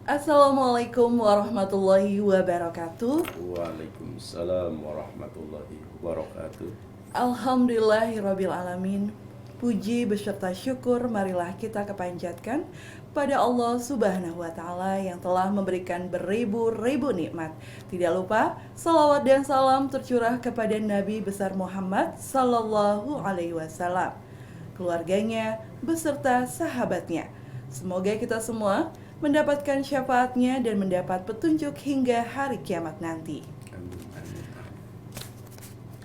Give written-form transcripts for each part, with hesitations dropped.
Assalamualaikum warahmatullahi wabarakatuh. Waalaikumsalam warahmatullahi wabarakatuh. Alhamdulillahirabbil alamin. Puji beserta syukur marilah kita kepanjatkan pada Allah Subhanahu wa taala yang telah memberikan beribu-ribu nikmat. Tidak lupa salawat dan salam tercurah kepada Nabi besar Muhammad sallallahu alaihi wasallam, keluarganya beserta sahabatnya. Semoga kita semua mendapatkan syafaatnya dan mendapat petunjuk hingga hari kiamat nanti. Amin, amin.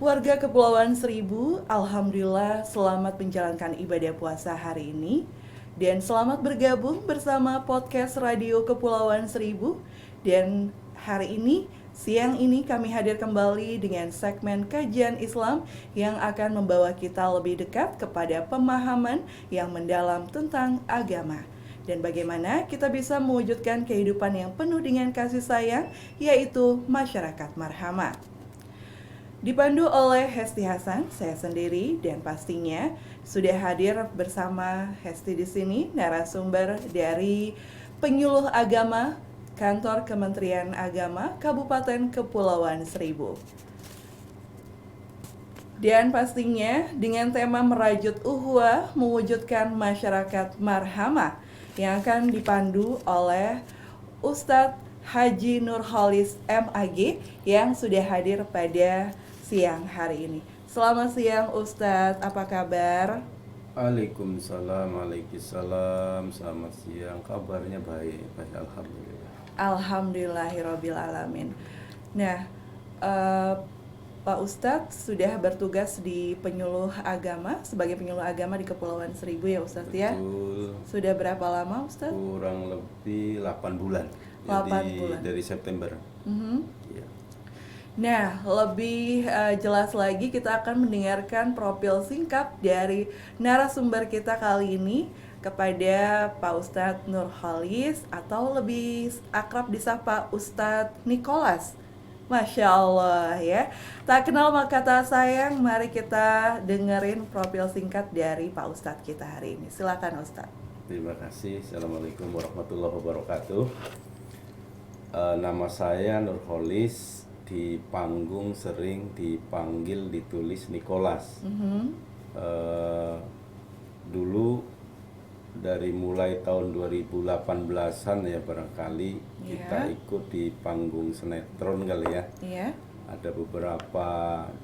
Warga Kepulauan Seribu, alhamdulillah selamat menjalankan ibadah puasa hari ini dan selamat bergabung bersama podcast Radio Kepulauan Seribu. Dan hari ini, siang ini kami hadir kembali dengan segmen kajian Islam yang akan membawa kita lebih dekat kepada pemahaman yang mendalam tentang agama dan bagaimana kita bisa mewujudkan kehidupan yang penuh dengan kasih sayang, yaitu masyarakat marhamah. Dipandu oleh Hesti Hasan, saya sendiri, dan pastinya sudah hadir bersama Hesti di sini narasumber dari Penyuluh Agama Kantor Kementerian Agama Kabupaten Kepulauan Seribu. Dan pastinya dengan tema merajut ukhuwah mewujudkan masyarakat marhamah yang akan dipandu oleh Ustadz Haji Nurholis MAG yang sudah hadir pada siang hari ini. Selamat siang Ustadz, apa kabar? Waalaikumsalam, waalaikumsalam. Selamat siang. Kabarnya baik, alhamdulillah. Alhamdulillahirabbil alamin. Nah, Pak Ustadz sudah bertugas di penyuluh agama, sebagai penyuluh agama di Kepulauan Seribu ya Ustadz ya? Betul. Sudah berapa lama Ustadz? Kurang lebih 8 bulan. 8 Jadi bulan. dari September. Ya. Nah, lebih jelas lagi kita akan mendengarkan profil singkat dari narasumber kita kali ini kepada Pak Ustadz Nurholis atau lebih akrab disapa Ustadz Nicholas. Masya Allah ya. Tak kenal maka tak sayang, mari kita dengerin profil singkat dari Pak Ustadz kita hari ini. Silakan Ustadz. Terima kasih. Assalamualaikum warahmatullahi wabarakatuh. Nama saya Nurholis, di panggung sering dipanggil ditulis Nicholas. Dulu dari mulai tahun 2018-an ya barangkali kita ikut di panggung sinetron kali ya. Ada beberapa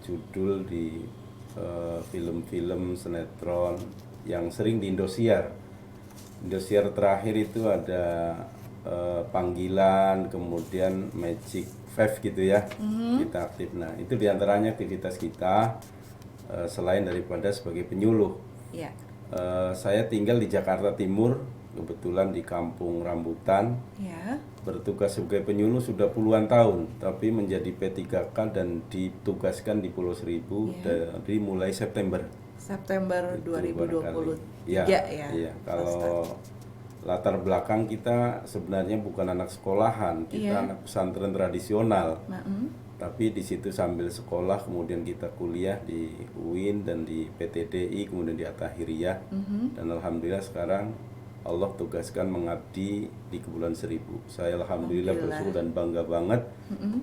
judul di film-film sinetron yang sering di Indosiar. Indosiar terakhir itu ada Panggilan, kemudian Magic 5 gitu ya. Kita aktif. Nah, itu diantaranya aktivitas kita selain daripada sebagai penyuluh. Saya tinggal di Jakarta Timur, kebetulan di Kampung Rambutan. Bertugas sebagai penyuluh sudah puluhan tahun, tapi menjadi P3K dan ditugaskan di Pulau Seribu dari mulai September 2023 ya. Iya, kalau latar belakang kita sebenarnya bukan anak sekolahan, kita anak pesantren tradisional. Tapi di situ sambil sekolah kemudian kita kuliah di UIN dan di PTDI, kemudian di At-Tahiriyah. Dan alhamdulillah sekarang Allah tugaskan mengabdi di Kepulauan Seribu. Saya alhamdulillah bersyukur dan bangga banget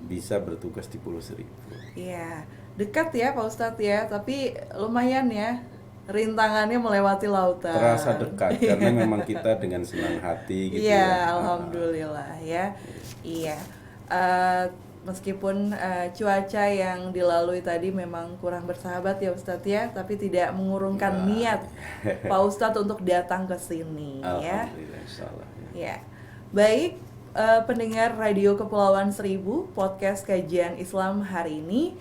bisa bertugas di Pulau Seribu. Iya, dekat ya Pak Ustadz ya, tapi lumayan ya rintangannya melewati lautan. Terasa dekat karena memang kita dengan senang hati gitu ya. ya. Alhamdulillah ya. Iya. Meskipun cuaca yang dilalui tadi memang kurang bersahabat ya Ustadz ya, tapi tidak mengurungkan niat Pak Ustadz untuk datang ke sini ya. Alhamdulillah, insyaallah. Ya. Baik, pendengar Radio Kepulauan Seribu, podcast kajian Islam hari ini,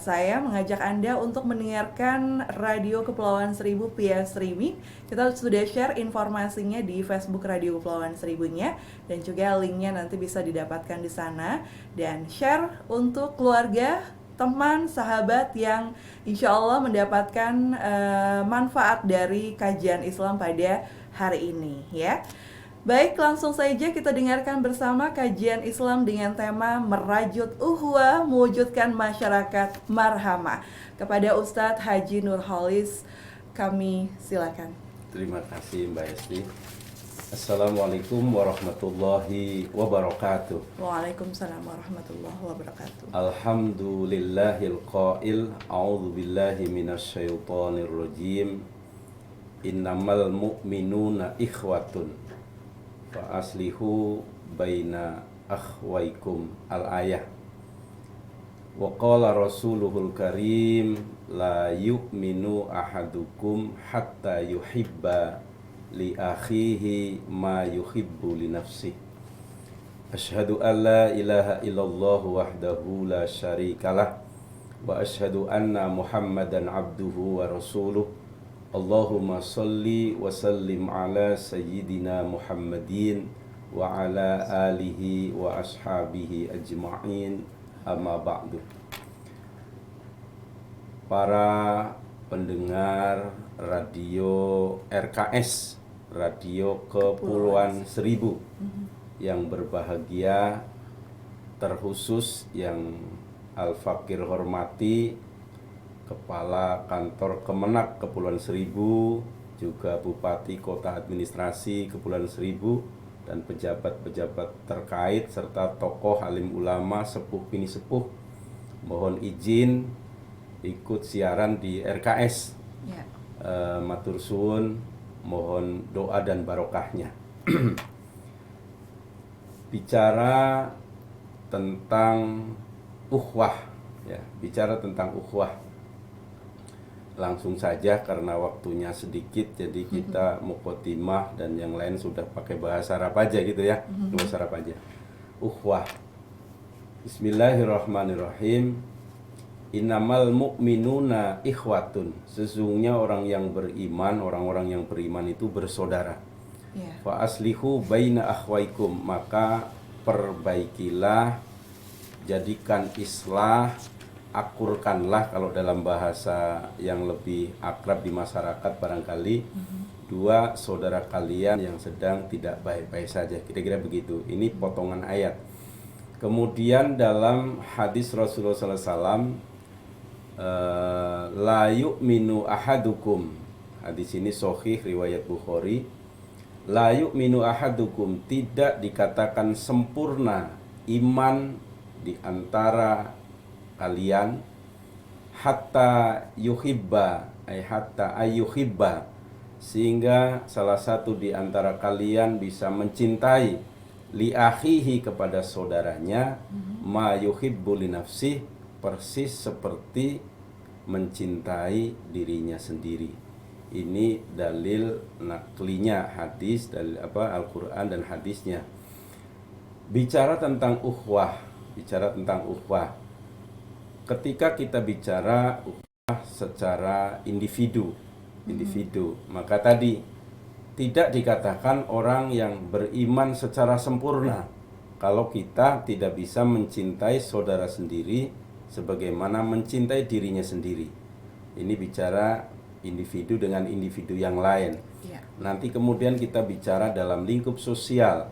saya mengajak Anda untuk mendengarkan Radio Kepulauan Seribu via streaming. Kita sudah share informasinya di Facebook Radio Kepulauan Seribunya, dan juga linknya nanti bisa didapatkan di sana. Dan share untuk keluarga, teman, sahabat yang insya Allah mendapatkan manfaat dari kajian Islam pada hari ini ya. Baik, langsung saja kita dengarkan bersama kajian Islam dengan tema merajut ukhuwah mewujudkan masyarakat marhamah. Kepada Ustadz Haji Nurholis, kami silakan. Terima kasih Mbak Esti. Assalamualaikum warahmatullahi wabarakatuh. Waalaikumsalam warahmatullahi wabarakatuh. Alhamdulillahil qail, a'udzu billahi minasyaitonir rajim. Innamal mu'minuna ikhwatun fa aslihu baina akhwaikum. Al-ayah. Wa qala rasuluhul karim la yu'minu ahadukum hatta yuhibba li akhihi ma yuhibbu li nafsihi. Asyhadu an la ilaha illallah wahdahu la syarikalah wa asyhadu anna Muhammadan abduhu wa rasuluh. Allahumma salli wa sallim ala sayyidina Muhammadin wa ala alihi wa ashabihi ajma'in. Amma ba'du. Para pendengar radio RKS, Radio Kepulauan Seribu yang berbahagia, terkhusus yang Al-Fakir hormati Kepala Kantor Kemenak Kepulauan Seribu, juga Bupati Kota Administrasi Kepulauan Seribu, dan pejabat-pejabat terkait serta tokoh alim ulama, sepuh bini sepuh, mohon izin ikut siaran di RKS. Ya. Matur suwun, mohon doa dan barokahnya. Bicara tentang ukhuwah, ya, bicara tentang ukhuwah. Langsung saja karena waktunya sedikit, jadi kita muqaddimah dan yang lain sudah pakai bahasa Arab aja gitu ya. Bahasa Arab aja. Ukhuwah. Bismillahirrahmanirrahim. Innamal mu'minuna ikhwatun. Sesungguhnya orang yang beriman, orang-orang yang beriman itu bersaudara. Fa aslihu baina akhwaikum, maka perbaikilah, jadikan islah, akurkanlah kalau dalam bahasa yang lebih akrab di masyarakat barangkali, dua saudara kalian yang sedang tidak baik-baik saja, kira-kira begitu. Ini potongan ayat. Kemudian dalam hadis Rasulullah SAW, la yu'minu ahadukum, hadis ini sahih riwayat Bukhari. La yu'minu ahadukum, tidak dikatakan sempurna iman di antara kalian, hatta yuhibba, hatta ayyuhibba, sehingga salah satu di antara kalian bisa mencintai li akhihi, kepada saudaranya, ma yuhibbu li nafsih, persis seperti mencintai dirinya sendiri. Ini dalil naklinya hadis, dalil Al-Quran dan hadisnya. Bicara tentang ukhuwah, ketika kita bicara ukhuwah secara individu, maka tadi tidak dikatakan orang yang beriman secara sempurna kalau kita tidak bisa mencintai saudara sendiri sebagaimana mencintai dirinya sendiri. Ini bicara individu dengan individu yang lain. Nanti kemudian kita bicara dalam lingkup sosial.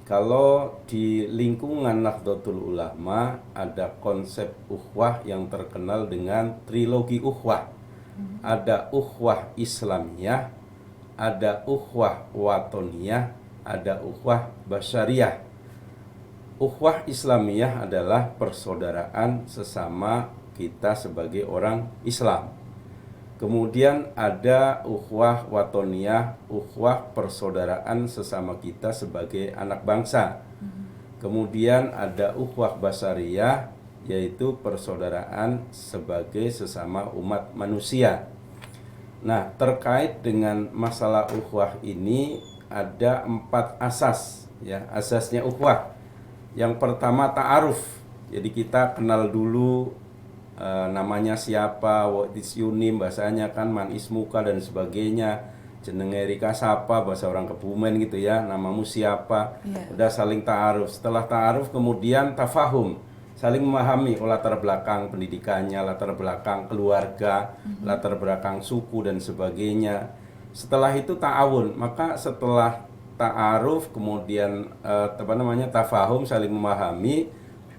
Kalau di lingkungan Nahdlatul Ulama ada konsep ukhuwah yang terkenal dengan trilogi ukhuwah. Ada ukhuwah Islamiyah, ada ukhuwah watoniyah, ada ukhuwah basyariyah. Ukhuwah Islamiyah adalah persaudaraan sesama kita sebagai orang Islam. Kemudian ada ukhuwah watoniyah, ukhuwah persaudaraan sesama kita sebagai anak bangsa. Kemudian ada ukhuwah basyariyah, yaitu persaudaraan sebagai sesama umat manusia. Nah, terkait dengan masalah ukhuwah ini ada 4 asas, ya, asasnya ukhuwah. Yang pertama ta'aruf. Jadi kita kenal dulu namanya siapa, what is your name, bahasanya kan man ismuka dan sebagainya, jenenge Rika sapa, bahasa orang Kebumen gitu ya, namamu siapa, udah saling ta'aruf. Setelah ta'aruf kemudian tafahum, saling memahami latar belakang pendidikannya, latar belakang keluarga, latar belakang suku dan sebagainya. Setelah itu ta'awun, maka setelah ta'aruf kemudian tafahum, saling memahami,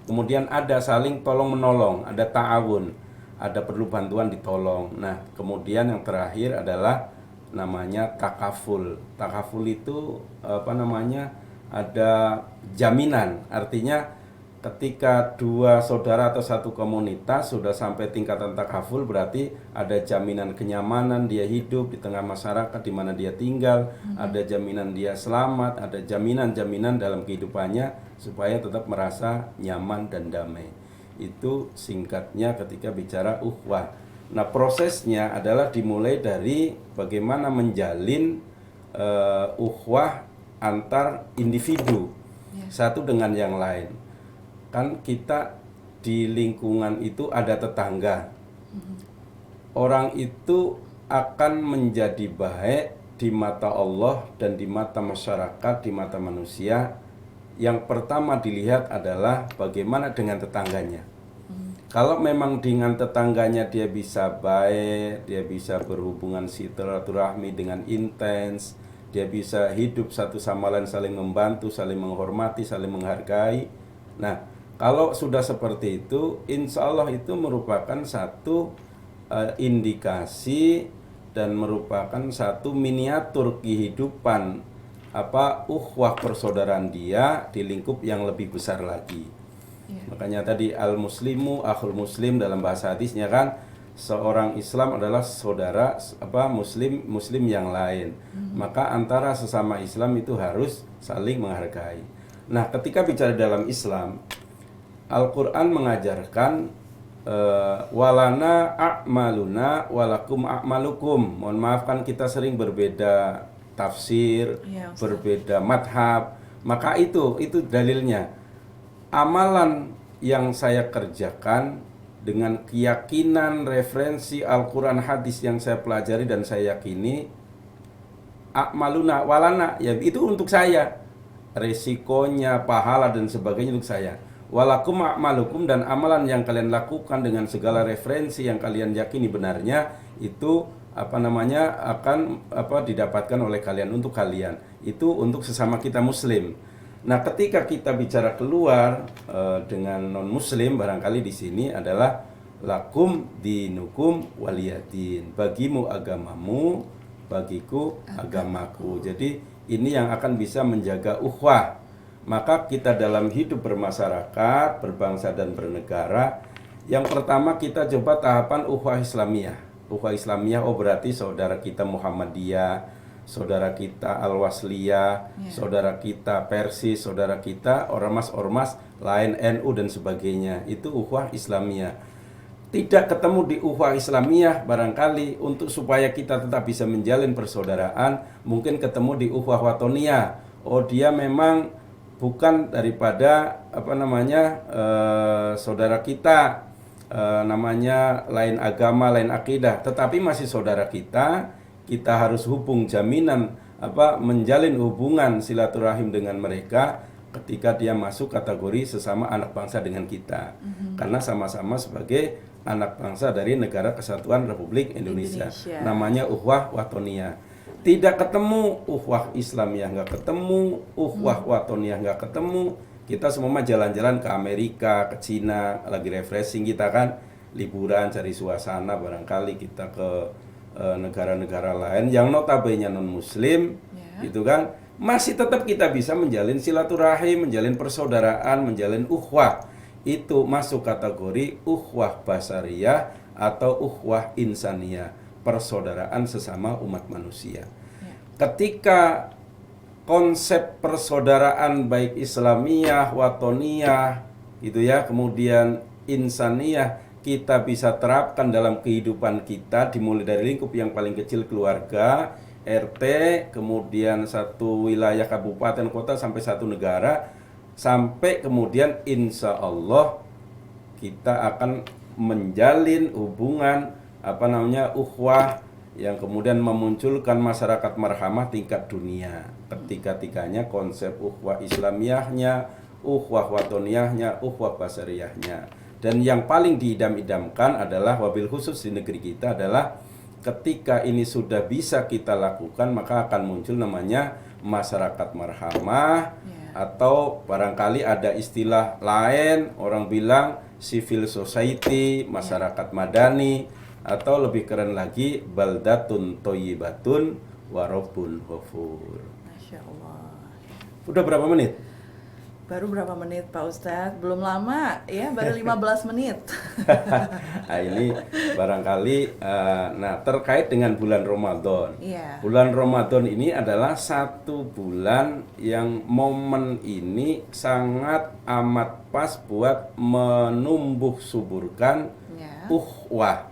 kemudian ada saling tolong menolong, ada ta'awun, ada perlu bantuan ditolong. Nah, kemudian yang terakhir adalah namanya takaful. Takaful itu ada jaminan, artinya ketika dua saudara atau satu komunitas sudah sampai tingkatan takaful, berarti ada jaminan kenyamanan dia hidup di tengah masyarakat di mana dia tinggal, ada jaminan dia selamat, ada jaminan-jaminan dalam kehidupannya supaya tetap merasa nyaman dan damai. Itu singkatnya ketika bicara ukhuwah. Nah, prosesnya adalah dimulai dari bagaimana menjalin ukhuwah antar individu satu dengan yang lain. Kan kita di lingkungan itu ada tetangga. Orang itu akan menjadi baik di mata Allah dan di mata masyarakat, di mata manusia. Yang pertama dilihat adalah bagaimana dengan tetangganya. Kalau memang dengan tetangganya dia bisa baik, dia bisa berhubungan silaturahmi dengan intens, dia bisa hidup satu sama lain saling membantu, saling menghormati, saling menghargai. Nah, kalau sudah seperti itu, insya Allah itu merupakan satu indikasi dan merupakan satu miniatur kehidupan ukhuwah persaudaraan dia di lingkup yang lebih besar lagi. Makanya tadi al-muslimu akhul muslim dalam bahasa hadisnya kan, seorang Islam adalah saudara muslim yang lain. Maka antara sesama Islam itu harus saling menghargai. Nah, ketika bicara dalam Islam, Al-Quran mengajarkan walana a'maluna walakum a'malukum. Mohon maaf kan kita sering berbeda tafsir, berbeda madhab. Maka itu dalilnya. Amalan yang saya kerjakan dengan keyakinan referensi Al-Quran hadis yang saya pelajari dan saya yakini, a'maluna walana, ya itu untuk saya, resikonya, pahala dan sebagainya untuk saya. Walakum a'malukum, dan amalan yang kalian lakukan dengan segala referensi yang kalian yakini benarnya, itu akan didapatkan oleh kalian, untuk kalian. Itu untuk sesama kita muslim. Nah, ketika kita bicara keluar dengan non muslim, barangkali di sini adalah lakum dinukum waliyadin. Bagimu agamamu, bagiku agamaku. Jadi ini yang akan bisa menjaga ukhuwah. Maka kita dalam hidup bermasyarakat, berbangsa dan bernegara, yang pertama kita coba tahapan ukhuwah Islamiyah. Ukhuwah Islamiyah berarti saudara kita Muhammadiyah, saudara kita Al-Wasliyah, saudara kita Persis, saudara kita ormas-ormas lain NU dan sebagainya. Itu ukhuwah Islamiyah. Tidak ketemu di ukhuwah Islamiyah, barangkali untuk supaya kita tetap bisa menjalin persaudaraan, mungkin ketemu di ukhuwah Watoniyah. Dia memang bukan daripada saudara kita, namanya lain agama, lain akidah, tetapi masih saudara kita. Kita harus menjalin hubungan silaturahim dengan mereka ketika dia masuk kategori sesama anak bangsa dengan kita. Karena sama-sama sebagai anak bangsa dari Negara Kesatuan Republik Indonesia. Namanya ukhuwah watoniyah. Tidak ketemu ukhuwah Islamiyah, nggak ketemu ukhuwah watoniyah, nggak ketemu. Kita semua jalan-jalan ke Amerika, ke Cina, lagi refreshing kita kan, liburan, cari suasana, barangkali kita ke negara-negara lain yang notabene non muslim, gitu kan, masih tetap kita bisa menjalin silaturahim, menjalin persaudaraan, menjalin ukhuwah. Itu masuk kategori ukhuwah basariyah atau ukhuwah insaniyah, persaudaraan sesama umat manusia. Ketika konsep persaudaraan baik Islamiyah, Watoniyah, gitu ya, kemudian insaniyah, kita bisa terapkan dalam kehidupan kita, dimulai dari lingkup yang paling kecil, keluarga, RT, kemudian satu wilayah kabupaten kota sampai satu negara, sampai kemudian insya Allah kita akan menjalin hubungan ukhuwah yang kemudian memunculkan masyarakat marhamah tingkat dunia. Ketiga-tiganya konsep ukhuwah Islamiyahnya, ukhuwah watoniyahnya, ukhuwah basariyahnya. Dan yang paling diidam-idamkan adalah wabil khusus di negeri kita adalah ketika ini sudah bisa kita lakukan, maka akan muncul namanya masyarakat marhamah, atau barangkali ada istilah lain, orang bilang civil society, masyarakat madani, atau lebih keren lagi baldatun thayyibatun wa rabbun ghafur. Masya Allah. Udah berapa menit? Baru berapa menit Pak Ustadz? Belum lama ya, baru 15 menit. Nah, ini barangkali nah terkait dengan bulan Ramadan. Iya. Bulan Ramadan ini adalah satu bulan yang momen ini sangat amat pas buat menumbuh suburkan Ya. uhwah,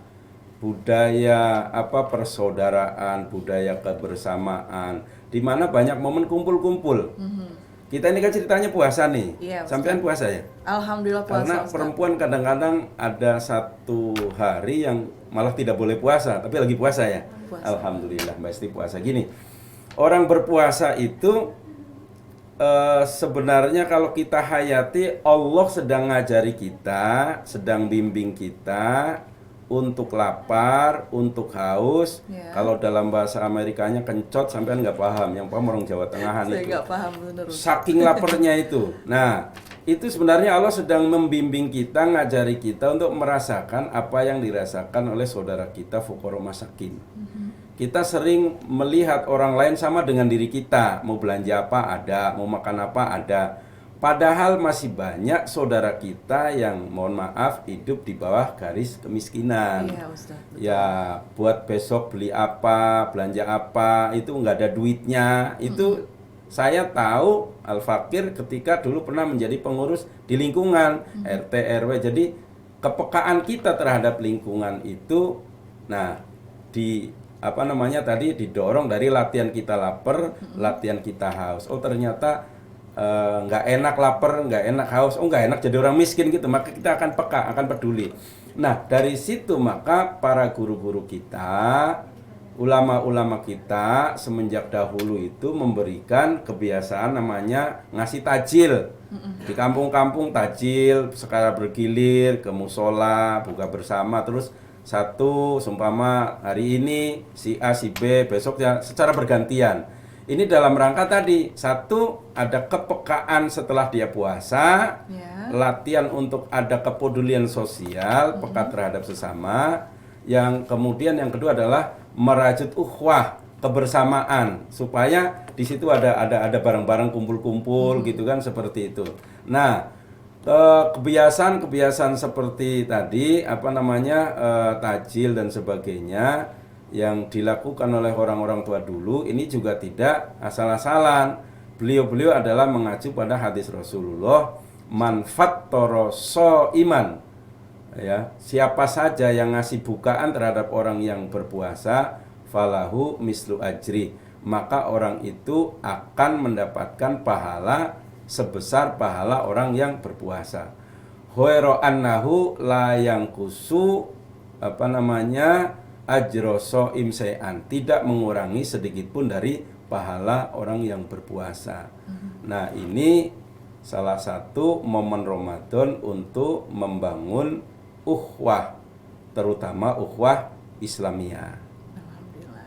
budaya persaudaraan, budaya kebersamaan, di mana banyak momen kumpul-kumpul. Kita ini kan ceritanya puasa nih. Iya, Ustaz. Sampean puasa ya? Alhamdulillah puasa, Karena Ustaz. perempuan kadang-kadang ada satu hari yang malah tidak boleh puasa, tapi lagi puasa ya. Puasa. Alhamdulillah, Mbak Esti puasa. Gini, orang berpuasa itu sebenarnya kalau kita hayati, Allah sedang ngajari kita, sedang bimbing kita untuk lapar, untuk haus. Ya. Kalau dalam bahasa Amerikanya kencot, sampean nggak paham. Yang paham orang Jawa Tengahan Saya itu. nggak paham bener. Saking laparnya itu. Nah, itu sebenarnya Allah sedang membimbing kita, ngajari kita untuk merasakan apa yang dirasakan oleh saudara kita fuqara masakin. Kita sering melihat orang lain sama dengan diri kita, mau belanja apa ada, mau makan apa ada. Padahal masih banyak saudara kita yang mohon maaf hidup di bawah garis kemiskinan. Iya, Ustaz. Betul. Ya buat besok beli apa, belanja apa, itu nggak ada duitnya. Itu saya tahu Al-Fakir ketika dulu pernah menjadi pengurus di lingkungan RT RW. Jadi kepekaan kita terhadap lingkungan itu, nah tadi didorong dari latihan kita lapar, latihan kita haus. Oh ternyata nggak enak lapar, nggak enak haus, nggak enak jadi orang miskin gitu, maka kita akan peka, akan peduli. Nah dari situ maka para guru-guru kita, ulama-ulama kita semenjak dahulu itu memberikan kebiasaan namanya ngasih tajil. Di kampung-kampung tajil secara bergilir, ke musola, buka bersama, terus satu seumpama hari ini si A si B, besok ya secara bergantian. Ini dalam rangka tadi, satu ada kepekaan setelah dia puasa, Ya. latihan untuk ada kepedulian sosial, peka terhadap sesama. Yang kemudian yang kedua adalah merajut ukhuwah, kebersamaan, supaya di situ ada barang-barang kumpul-kumpul gitu kan, seperti itu. Nah, kebiasaan-kebiasaan seperti tadi tajil dan sebagainya yang dilakukan oleh orang-orang tua dulu ini juga tidak asal-asalan. Beliau-beliau adalah mengacu pada hadis Rasulullah, man fattara shaiman, ya, siapa saja yang ngasih bukaan terhadap orang yang berpuasa, falahu mislu ajri, maka orang itu akan mendapatkan pahala sebesar pahala orang yang berpuasa. Hoiro annahu la yangkusu ajro so'im se'an, tidak mengurangi sedikit pun dari pahala orang yang berpuasa. Nah ini salah satu momen Ramadan untuk membangun ukhuwah, terutama ukhuwah Islamiyah.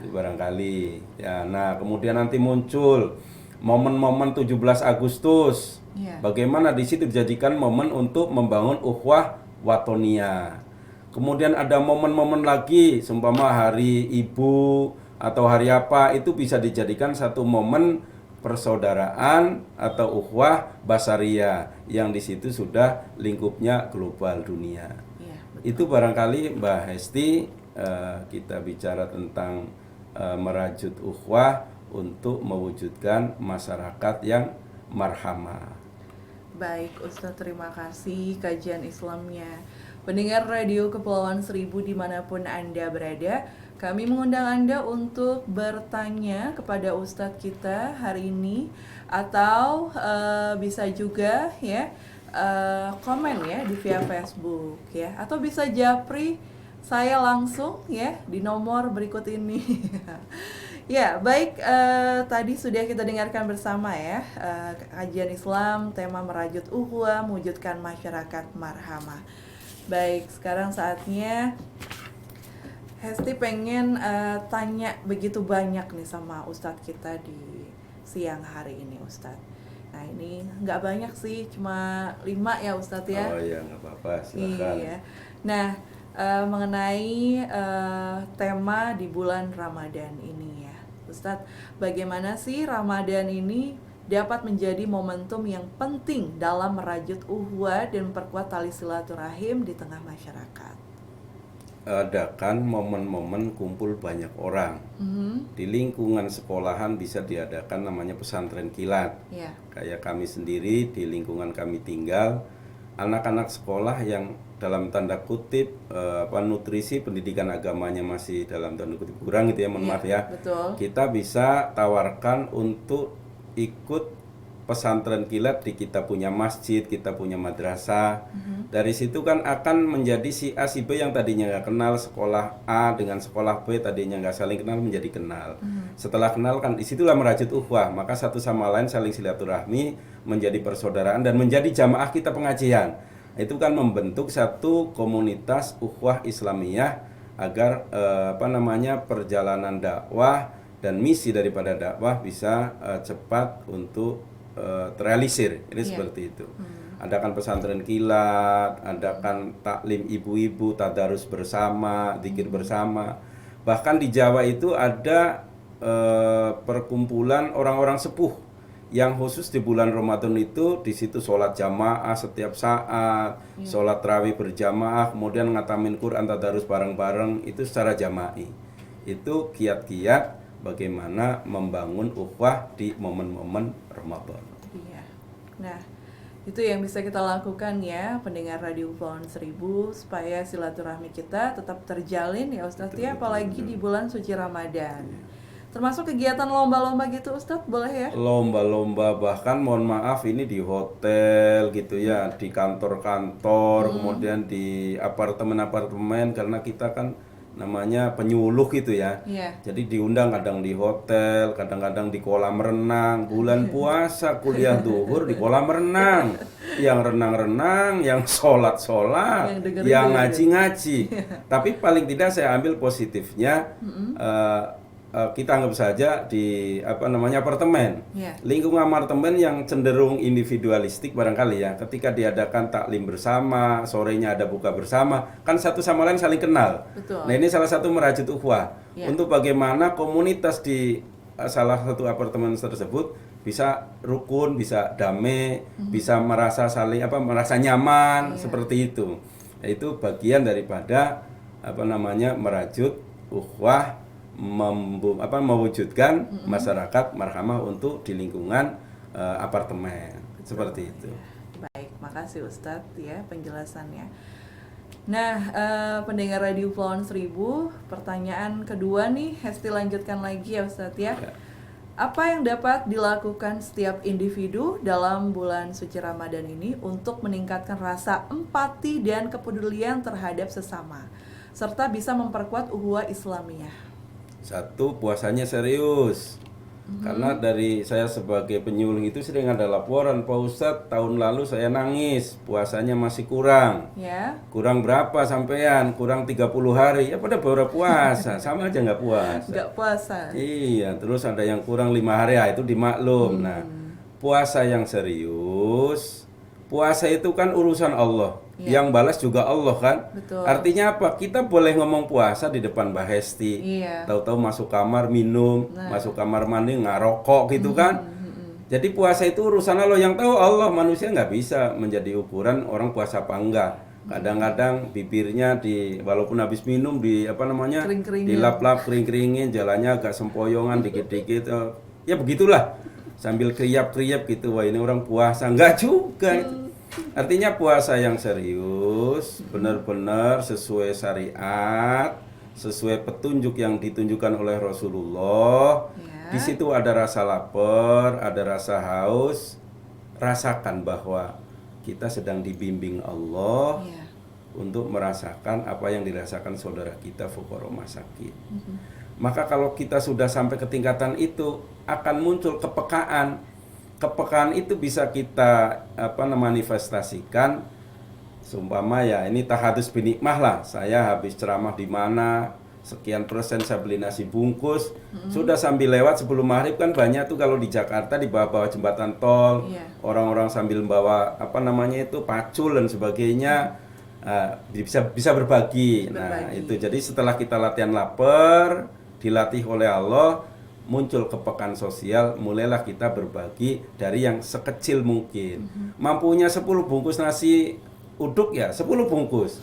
Itu barangkali ya. Nah kemudian nanti muncul momen-momen 17 Agustus. Ya. Bagaimana di situ dijadikan momen untuk membangun ukhuwah watonia. Kemudian ada momen-momen lagi, seumpama hari ibu atau hari apa, itu bisa dijadikan satu momen persaudaraan atau ukhuwah basaria yang di situ sudah lingkupnya global dunia. Ya, Itu barangkali Mbak Hesti, kita bicara tentang merajut ukhuwah untuk mewujudkan masyarakat yang marhamah. Baik Ustadz, terima kasih kajian Islamnya. Pendengar Radio Kepulauan Seribu dimanapun Anda berada, kami mengundang Anda untuk bertanya kepada Ustadz kita hari ini, atau bisa juga ya komen ya di via Facebook ya, atau bisa japri saya langsung ya di nomor berikut ini. Ya, baik, tadi sudah kita dengarkan bersama ya, kajian Islam, tema merajut ukhuwah, mewujudkan masyarakat marhamah. Baik, sekarang saatnya Hesti pengen tanya begitu banyak nih sama Ustadz kita di siang hari ini, Ustadz. Nah ini nggak banyak sih, cuma 5 ya Ustadz ya. Oh iya, nggak apa-apa, silakan. Iya. Nah, mengenai tema di bulan Ramadan ini ya. Ustadz, bagaimana sih Ramadan ini dapat menjadi momentum yang penting dalam merajut ukhuwah dan memperkuat tali silaturahim di tengah masyarakat? Adakan momen-momen kumpul banyak orang. Di lingkungan sekolahan bisa diadakan namanya pesantren kilat. Kayak kami sendiri di lingkungan kami tinggal, anak-anak sekolah yang dalam tanda kutip nutrisi pendidikan agamanya masih dalam tanda kutip kurang gitu ya, mohon maaf ya. Betul. Kita bisa tawarkan untuk ikut pesantren kilat di kita punya masjid, kita punya madrasah. Dari situ kan akan menjadi si A si B yang tadinya nggak kenal sekolah A dengan sekolah B tadinya nggak saling kenal menjadi kenal. Setelah kenal kan disitulah merajut ukhuwah, maka satu sama lain saling silaturahmi, menjadi persaudaraan dan menjadi jamaah kita pengajian. Itu kan membentuk satu komunitas ukhuwah Islamiyah agar perjalanan dakwah dan misi daripada dakwah bisa cepat untuk terrealisir. Ini seperti itu. Adakan pesantren kilat, adakan taklim ibu-ibu, tadarus bersama, zikir bersama. Bahkan di Jawa itu ada perkumpulan orang-orang sepuh yang khusus di bulan Ramadan itu di situ sholat jamaah setiap saat, sholat tarawih berjamaah, kemudian ngatamin Quran tadarus bareng-bareng itu secara jama'i. Itu kiat-kiat bagaimana membangun ukhuwah di momen-momen Ramadan. Iya. Nah, itu yang bisa kita lakukan ya, pendengar Radio Kepulauan Seribu, supaya silaturahmi kita tetap terjalin ya Ustadz ya, apalagi di bulan suci Ramadan. Termasuk kegiatan lomba-lomba gitu Ustadz, boleh ya? Lomba-lomba, bahkan mohon maaf ini di hotel gitu ya, di kantor-kantor, kemudian di apartemen-apartemen, karena kita kan namanya penyuluh gitu ya. Jadi diundang kadang di hotel, kadang-kadang di kolam renang. Bulan puasa kuliah zuhur di kolam renang. Yang renang-renang, yang sholat-sholat, yang ngaji-ngaji. Tapi paling tidak saya ambil positifnya, kita anggap saja di apartemen. Lingkungan apartemen yang cenderung individualistik barangkali ya. Ketika diadakan taklim bersama, sorenya ada buka bersama, kan satu sama lain saling kenal. Betul. Nah, ini salah satu merajut ukhuwah. Untuk bagaimana komunitas di salah satu apartemen tersebut bisa rukun, bisa damai, bisa merasa merasa nyaman seperti itu. Nah, itu bagian daripada merajut ukhuwah, mewujudkan masyarakat marhamah untuk di lingkungan apartemen. Betul. Seperti itu. Baik, makasih Ustadz ya penjelasannya. Nah, pendengar Radio Kepulauan Seribu, pertanyaan kedua nih, Hesti lanjutkan lagi ya Ustadz ya. Apa yang dapat dilakukan setiap individu dalam bulan suci Ramadan ini untuk meningkatkan rasa empati dan kepedulian terhadap sesama, serta bisa memperkuat ukhuwah Islamiyah? Satu, puasanya serius. Karena dari saya sebagai penyuluh itu sering ada laporan, Pak Ustadz tahun lalu saya nangis, puasanya masih kurang. Kurang berapa sampean? Kurang 30 hari. Ya pada baru puasa, sama aja nggak puasa. Nggak puasa. Iya, terus ada yang kurang 5 hari, ya itu dimaklum. Nah, puasa yang serius, puasa itu kan urusan Allah. Yang balas juga Allah kan. Betul. Artinya apa? Kita boleh ngomong puasa di depan Mbak Hesti. Tahu-tahu masuk kamar minum, masuk kamar mandi ngarokok gitu kan. Jadi puasa itu urusan Allah, yang tahu Allah, manusia nggak bisa menjadi ukuran orang puasa apa enggak. Kadang-kadang bibirnya walaupun habis minum dilap-lap, kering-keringin, jalannya agak sempoyongan dikit-dikit. Ya begitulah. Sambil kriap-kriap gitu, wah ini orang puasa. Enggak juga itu. Artinya puasa yang serius, benar-benar sesuai syariat, sesuai petunjuk yang ditunjukkan oleh Rasulullah. Di situ ada rasa lapar, ada rasa haus. Rasakan bahwa kita sedang dibimbing Allah untuk merasakan apa yang dirasakan saudara kita fuqara masakin. Maka kalau kita sudah sampai ke tingkatan itu, akan muncul kepekaan. Kepekaan itu bisa kita manifestasikan, seumpama ya ini tahadus binikmah lah, saya habis ceramah di mana, sekian persen saya beli nasi bungkus, sudah sambil lewat sebelum maghrib kan banyak tuh kalau di Jakarta di bawah-bawah jembatan tol, orang-orang sambil bawa pacul dan sebagainya, bisa berbagi. Nah, itu jadi setelah kita latihan lapar, dilatih oleh Allah, muncul kepekaan sosial, mulailah kita berbagi dari yang sekecil mungkin. Mampunya 10 bungkus nasi uduk ya 10 bungkus.